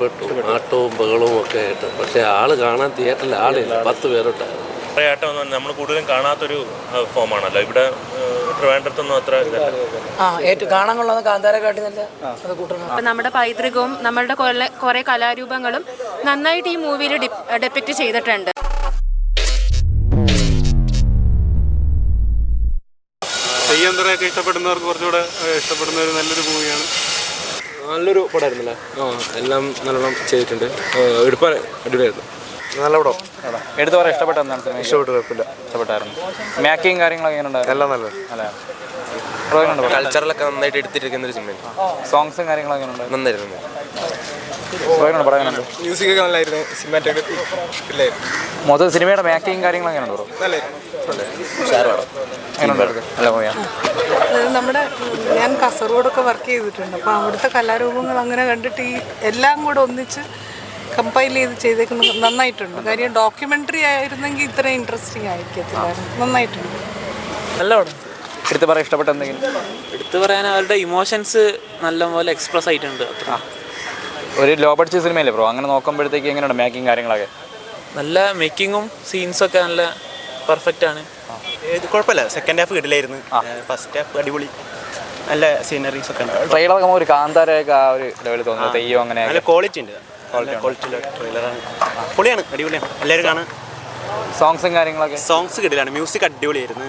ആട്ടവും ബഹളവും ഒക്കെ ആയിട്ട്. പക്ഷേ ആള് കാണാൻ തിയേറ്ററിൽ ആളില്ല, 10 പേരുണ്ടായിരുന്നു. ആട്ടം നമ്മൾ കൂടുതലും കാണാത്തൊരു ഫോമാണല്ലോ ഇവിടെ. ട്രിവാൻഡ്രത്തൊന്നും അത്ര ഏറ്റവും കാണാൻ കൊള്ളുന്ന കാന്താരക്കാട്ടി നല്ല അത് കൂട്ടണം. അപ്പം നമ്മുടെ പൈതൃകവും നമ്മളുടെ കുറേ കലാരൂപങ്ങളും നന്നായിട്ട് ഈ മൂവിയിൽ ഡെപ്പിക്റ്റ് ചെയ്തിട്ടുണ്ട്. തെയ്യന്തരയൊക്കെ ഇഷ്ടപ്പെടുന്നവർക്ക് കുറച്ചുകൂടെ ഇഷ്ടപ്പെടുന്ന ഒരു നല്ലൊരു മൂവിയാണ്. നല്ലൊരു പടമായിരുന്നല്ലേ. എല്ലാം നല്ലോണം ചെയ്തിട്ടുണ്ട്. എടുപ്പാൻ അടിപൊളിയായിരുന്നു. നല്ല പടം. എടുത്തു പറയാൻ ഇഷ്ടപ്പെട്ട എന്താണ് സിനിമ? ഇഷ്ടപ്പെട്ടു, കുഴപ്പമില്ല. ഇഷ്ടപ്പെട്ടായിരുന്നു. മേക്കിങ് കാര്യങ്ങളൊക്കെ എങ്ങനെ ഉണ്ടായിരുന്നു? എല്ലാം നല്ലത്. അല്ല കൾച്ചറലൊക്കെ നന്നായിട്ട് എടുത്തിരിക്കുന്ന ഒരു സിനിമ. സോങ്സും കാര്യങ്ങളൊക്കെ ഉണ്ടായിരുന്നു. നന്നായിരുന്നു. പറയുന്നുണ്ട് മ്യൂസിക് ഒക്കെ നല്ലായിരുന്നു. സിനിമാറ്റോഗ്രഫി ഇല്ലായിരുന്നു. മൊത്തം സിനിമയുടെ മേക്കിങ് കാര്യങ്ങളൊക്കെ എങ്ങനെ ഉണ്ടോ? നല്ല മൂവിയാണ്. നമ്മുടെ ഞാൻ കാസർഗോഡൊക്കെ വർക്ക് ചെയ്തിട്ടുണ്ട്. അപ്പോൾ അവിടുത്തെ കലാരൂപങ്ങൾ അങ്ങനെ കണ്ടിട്ട് ഈ എല്ലാം കൂടെ ഒന്നിച്ച് കമ്പൈൽ ചെയ്തേക്കുന്നത് നന്നായിട്ടുണ്ട്. കാര്യം ഡോക്യുമെൻ്ററി ആയിരുന്നെങ്കിൽ ഇത്ര ഇൻട്രസ്റ്റിംഗ് ആയിരിക്കത്തില്ലായിരുന്നു. നന്നായിട്ടുണ്ട്. നല്ല പടം. എടുത്ത് പറയാൻ ഇഷ്ടപ്പെട്ട എന്തെങ്കിലും? എടുത്തു പറയാൻ അവരുടെ ഇമോഷൻസ് നല്ലപോലെ എക്സ്പ്രസ് ആയിട്ടുണ്ട്. ഒരു ലോ ബഡ്ജറ്റ് സിനിമയല്ലേ ബ്രോ? അങ്ങനെ നോക്കുമ്പോഴത്തേക്ക് എങ്ങനെയുണ്ട് മേക്കിങ് കാര്യങ്ങളൊക്കെ? നല്ല മേക്കിങ്ങും സീൻസൊക്കെ നല്ല പെർഫെക്റ്റ് ആണ്. കുഴപ്പമില്ല. സെക്കൻഡ് ഹാഫ് കിട്ടില്ലായിരുന്നു. ഫസ്റ്റ് ഹാഫ് അടിപൊളി. നല്ല സീനറീസ് ഒക്കെ ഉണ്ട്. ട്രെയിലറൊക്കെ ഒരു കാന്താരയൊക്കെ ആ ഒരു ലെവലിൽ തോന്നുന്നു. തെയ്യോ അങ്ങനെ നല്ല ക്വാളിറ്റി ഉണ്ട്. ക്വാളിറ്റിയുള്ള ട്രെയിലറാണ്. പൊളിയാണ്, അടിപൊളിയാണ്. എല്ലാവരും കാണാൻ. സോങ്സും കാര്യങ്ങളൊക്കെ? സോങ്സ് കിട്ടില്ലാണ്. മ്യൂസിക് അടിപൊളിയായിരുന്നു.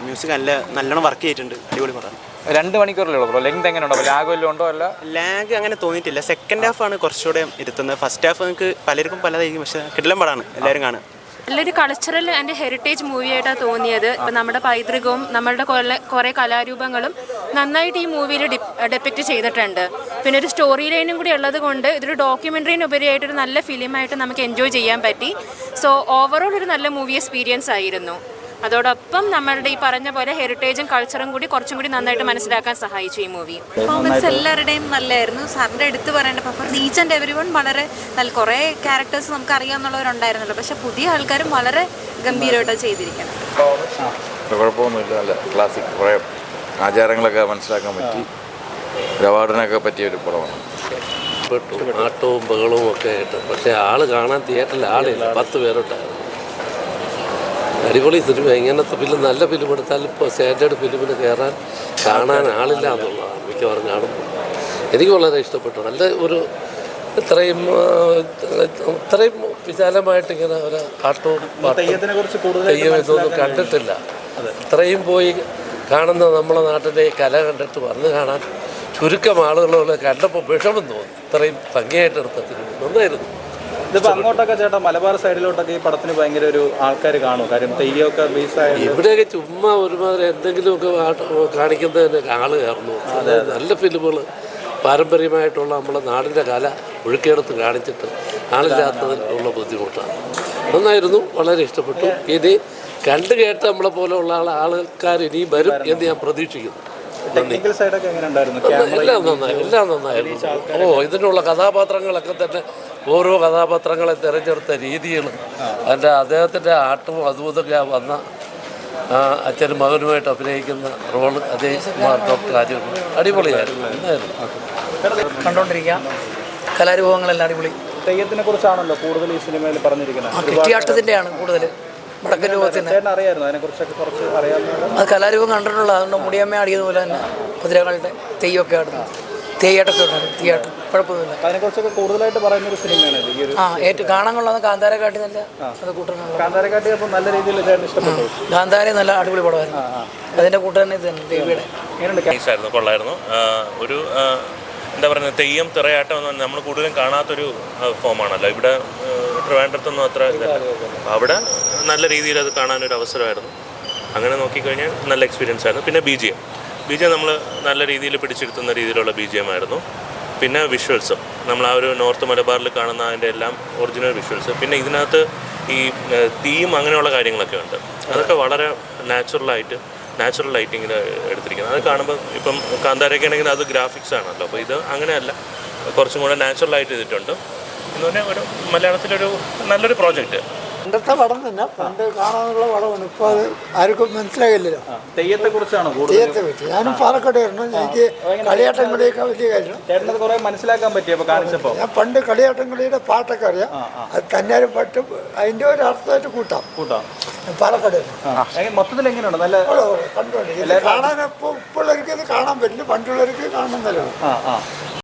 മ്യൂസിക് നല്ലോണം വർക്ക് ചെയ്തിട്ടുണ്ട്. അടിപൊളി പടമാണ്. 2 മണിക്കൂറല്ലേ ഉള്ളൂ ബ്രോ? ലെങ്ത് എങ്ങനെ ഉണ്ടോ? ലാഗ് വല്ലതും ഉണ്ടോ? അല്ല, ലാഗ് അങ്ങനെ തോന്നിയിട്ടില്ല. സെക്കൻഡ് ഹാഫാണ് കുറച്ചുകൂടെ ഇരുത്തുന്നത്. ഫസ്റ്റ് ഹാഫ് നിങ്ങൾക്ക് പലർക്കും പലതായിരിക്കും. പക്ഷേ കിടിലം പടമാണ്, എല്ലാവരും കാണുക. നല്ലൊരു കൾച്ചറൽ ആൻഡ് ഹെറിറ്റേജ് മൂവിയായിട്ടാണ് തോന്നിയത്. ഇപ്പം നമ്മുടെ പൈതൃകവും നമ്മളുടെ കുറേ കലാരൂപങ്ങളും നന്നായിട്ട് ഈ മൂവിയിൽ ഡെപ്പിക്റ്റ് ചെയ്തിട്ടുണ്ട്. പിന്നെ ഒരു സ്റ്റോറി ലൈനും കൂടി ഉള്ളത് കൊണ്ട് ഇതൊരു ഡോക്യുമെൻ്ററിനുപരിയായിട്ടൊരു നല്ല ഫിലിമായിട്ട് നമുക്ക് എൻജോയ് ചെയ്യാൻ പറ്റി. സോ ഓവറോൾ ഒരു നല്ല മൂവി എക്സ്പീരിയൻസ് ആയിരുന്നു. അതോടൊപ്പം നമ്മളുടെ ഈ പറഞ്ഞ പോലെ ഹെറിറ്റേജും കൾച്ചറും കൂടി കുറച്ചും കൂടി നന്നായിട്ട് മനസ്സിലാക്കാൻ സഹായിച്ചു ഈ മൂവി. പെർഫോമൻസ് എല്ലാവരുടെയും നല്ലതായിരുന്നു. സാറിൻ്റെ എടുത്ത് പറയേണ്ട performance each and every one വളരെ നല്ല. കുറേ ക്യാരക്ടേഴ്സ് നമുക്ക് അറിയാവുന്നവരുണ്ടായിരുന്നല്ലോ, പക്ഷെ പുതിയ ആൾക്കാരും വളരെ ഗംഭീരമായിട്ടാണ് ചെയ്തിരിക്കണം. കുഴപ്പമൊന്നുമില്ല. നല്ല ക്ലാസിക് കുറേ ആചാരങ്ങളൊക്കെ മനസ്സിലാക്കാൻ പറ്റി. ഒരു അവാർഡിനൊക്കെ പറ്റിയൊരു പടമാണ്. ആട്ടവും ബഹളവും ഒക്കെ ആയിട്ട്. പക്ഷേ ആള് കാണാൻ തിയേറ്ററിൽ ആളില്ല, 10 പേരുണ്ടായിരുന്നു. അടിപൊളി സിനിമ. ഇങ്ങനത്തെ ഫിലിം, നല്ല ഫിലിം എടുത്താൽ ഇപ്പോൾ സ്റ്റാൻഡേർഡ് ഫിലിമിന് കയറാൻ കാണാൻ ആളില്ല എന്നുള്ളതാണ് മിക്കവാറും കാണുമ്പോൾ. എനിക്ക് വളരെ ഇഷ്ടപ്പെട്ടു. നല്ല ഒരു ഇത്രയും വിശാലമായിട്ട് ഇങ്ങനെ ഒരു ആട്ടവും തെയ്യം ഇതൊന്നും കണ്ടിട്ടില്ല. ഇത്രയും പോയി കാണുന്ന നമ്മളെ നാട്ടിലെ കല കണ്ടിട്ട് വന്ന് കാണാൻ ചുരുക്കം ആളുകളുള്ള കണ്ടപ്പോൾ വിഷമം തോന്നി. ഇത്രയും ഭംഗിയായിട്ട് എടുത്ത ഫിലിം നന്നായിരുന്നു. ഇതിപ്പോൾ അങ്ങോട്ടൊക്കെ ചേട്ടാ മലബാർ സൈഡിലോട്ടൊക്കെ ഈ പടത്തിന് ഭയങ്കര ഒരു ആൾക്കാർ കാണും. കാര്യം തെയ്യമൊക്കെ ബേസായ ഇവിടെയൊക്കെ ചുമ്മാ ഒരുമാതിരി എന്തെങ്കിലുമൊക്കെ കാണിക്കുന്നതിന് ആള് കയറുന്നു. നല്ല ഫിലിമുകൾ പാരമ്പര്യമായിട്ടുള്ള നമ്മളെ നാടിൻ്റെ കല ഒഴുക്കിയെടുത്ത് കാണിച്ചിട്ട് ആളില്ലാത്തതിൽ ഉള്ള ബുദ്ധിമുട്ടാണ്. നന്നായിരുന്നു, വളരെ ഇഷ്ടപ്പെട്ടു. ഇനി കണ്ടു കേട്ട് നമ്മളെ പോലെയുള്ള ആൾക്കാർ ഇനിയും വരും എന്ന് ഞാൻ പ്രതീക്ഷിക്കുന്നു. എല്ലാം നന്നായിരുന്നു. ഇതിനുള്ള കഥാപാത്രങ്ങളൊക്കെ തന്നെ ഓരോ കഥാപാത്രങ്ങളെ തിരഞ്ഞെടുത്ത രീതികളും അതിൻ്റെ അദ്ദേഹത്തിൻ്റെ ആട്ടവും അതും ഇതൊക്കെ വന്ന അച്ഛനും മകനുമായിട്ട് അഭിനയിക്കുന്ന റോള് അതേ ഡോക്ടർ രാജീവ് അടിപൊളിയായിരുന്നു. എന്തായിരുന്നു കണ്ടോണ്ടിരിക്കാം. കലാരൂപങ്ങളെല്ലാം അടിപൊളി. തെയ്യത്തിനെ കുറിച്ചാണല്ലോ കൂടുതൽ ഈ സിനിമയിൽ പറഞ്ഞിരിക്കുന്നത്. കുട്ടിയാട്ടത്തിൻ്റെയാണ് കൂടുതൽ. വടക്കൻ രൂപത്തിന് അറിയായിരുന്നു. അതിനെക്കുറിച്ചൊക്കെ കുറച്ച് അറിയാവുന്ന അത് കലാരൂപം കണ്ടിട്ടുള്ള. അതുകൊണ്ട് മുടിയമ്മ ആടിയതുപോലെ തന്നെ കുതിരകളുടെ തെയ്യമൊക്കെ ആടുന്നു. തെയ്യാട്ടൊക്കെ ഉണ്ടായിരുന്നു. തെയ്യാട്ടം കുഴപ്പമൊന്നുമില്ല. അതിനെക്കുറിച്ചൊക്കെ കൂടുതലായിട്ട് പറയുന്ന ഒരു സിനിമയാണ് ഇത്. ഏറ്റവും കാണാൻ കൊള്ളുന്ന കാന്താരക്കാട്ടി നല്ല അത് കൂട്ടണം. കാന്താരക്കാട്ടി അപ്പോൾ നല്ല രീതിയിൽ ഇഷ്ടപ്പെട്ടു. കാന്താര നല്ല അടിപൊളി പടമായിരുന്നു. അതിൻ്റെ കൂട്ടം തന്നെ ഇത് തന്നെ ദേവിയുടെ ആയിരുന്നു. കൊള്ളായിരുന്നു. ഒരു എന്താ പറയുക, തെയ്യം തിറയാട്ടം എന്ന് നമ്മൾ കൂടുതലും കാണാത്തൊരു ഫോമാണല്ലോ ഇവിടെ. ട്രിവാൻഡ്രത്തൊന്നും അത്ര ഇതല്ല. അവിടെ നല്ല രീതിയിൽ അത് കാണാനൊരു അവസരമായിരുന്നു. അങ്ങനെ നോക്കിക്കഴിഞ്ഞാൽ നല്ല എക്സ്പീരിയൻസ് ആയിരുന്നു. പിന്നെ ബി ജി എം നമ്മൾ നല്ല രീതിയിൽ പിടിച്ചെടുത്തുന്ന രീതിയിലുള്ള ബി ജി എം ആയിരുന്നു. പിന്നെ വിഷ്വൽസ് നമ്മൾ ആ ഒരു നോർത്ത് മലബാറിൽ കാണുന്ന അതിൻ്റെ എല്ലാം ഒറിജിനൽ വിഷ്വൽസ്. പിന്നെ ഇതിനകത്ത് ഈ തീം അങ്ങനെയുള്ള കാര്യങ്ങളൊക്കെ ഉണ്ട്. അതൊക്കെ വളരെ നാച്ചുറൽ ലൈറ്റിങ്ങിൽ എടുത്തിരിക്കുന്നത്. അത് കാണുമ്പോൾ ഇപ്പം കാന്താരയൊക്കെ ആണെങ്കിൽ അത് ഗ്രാഫിക്സ് ആണല്ലോ. അപ്പോൾ ഇത് അങ്ങനെയല്ല, കുറച്ചും കൂടെ നാച്ചുറലായിട്ട് ചെയ്തിട്ടുണ്ട്. എന്ന് പറഞ്ഞാൽ ഒരു മലയാളത്തിലൊരു നല്ലൊരു പ്രോജക്റ്റ്. പണ്ടത്തെ പടം തന്നെ പണ്ട് കാണാനുള്ള പടമാണ്. ഇപ്പോൾ അത് ആർക്കും മനസ്സിലാകില്ലല്ലോ. തെയ്യത്തെ കുറിച്ചാണോ തെയ്യത്തെ പറ്റി ഞാനും പാലക്കാടായിരുന്നു. എനിക്ക് കളിയാട്ടം കളിയൊക്കെ വലിയ കാര്യം. ചേട്ടനത് കുറെ മനസ്സിലാക്കാൻ പറ്റിയപ്പോൾ കാണിച്ചപ്പോൾ? ഞാൻ പണ്ട് കളിയാട്ടം കളിയുടെ പാട്ടൊക്കെ അറിയാം. അത് തന്നാലും പാട്ട് അതിൻ്റെ ഒരു അർത്ഥമായിട്ട് കൂട്ടാം. പാലക്കാടായിരുന്നു. മൊത്തത്തിൽ എങ്ങനെയുണ്ട്? നല്ല കണ്ടുകൊണ്ട് കാണാൻ ഇപ്പോഴുള്ളവർക്ക് ഇത് കാണാൻ പറ്റില്ല, പണ്ടുള്ളവർക്ക് കാണുന്നല്ലോ.